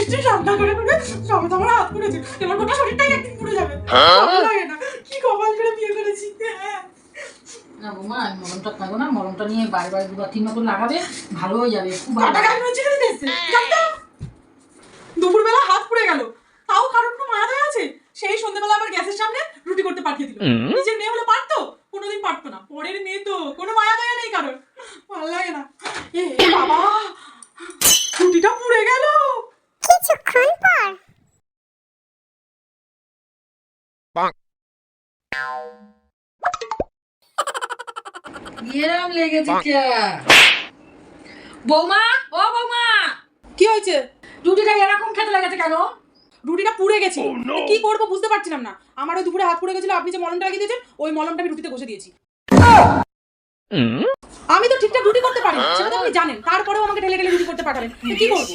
নিশ্চয়ই সাবধান করে করবে। সবে তো আমার হাত পুড়েছে, এবার গোটা শরীরটাই একদিন পুড়ে যাবে। ভালো লাগে না, কি কপাল করে বিয়ে করেছি। না বৌমা, আমি মলমটা খাবো না, মলমটা নিয়ে বারবার 2-3 বার করে লাগাবে, ভালো হয়ে যাবে, খুব ভালো। কাটা গায়ে রয়েছে কেন দিয়েছে? দুপুরবেলা হাত পুড়ে গেল, তাও কারোর কোনো মায়া দয়া আছে? সেই সন্ধ্যেবেলা আবার গ্যাসের সামনে রুটি করতে পাঠিয়ে দিল। নিজের মেয়ে হলে পারতো, কোনোদিন পারতো না। পরের মেয়ে তো কোনো মায়া দয়া নেই কারোর, ভালো লাগে না। এ বাবা, রুটিটা পুড়ে গেল। কিছুক্ষণ পর এরম লেগেছে কে? বৌমা, ও বৌমা, কি হয়েছে? রুটিটা এরকম খেতে লেগেছে কেন? রুটিটা পুড়ে গেছে, কি করবো বুঝতে পারছিলাম না। আমার ওই দুপুরে হাত পুড়ে গেছিল, আপনি যে মলমটা লাগিয়ে দিয়েছেন, ওই মলমটা আমি রুটিতে ঘষে দিয়েছি। আমি তো ঠিকঠাক রুটি করতে পারি না, সেটা তো আপনি জানেন, তারপরেও আমাকে ঢেলে ঢেলে রুটি করতে পাঠালেন, কি করবো?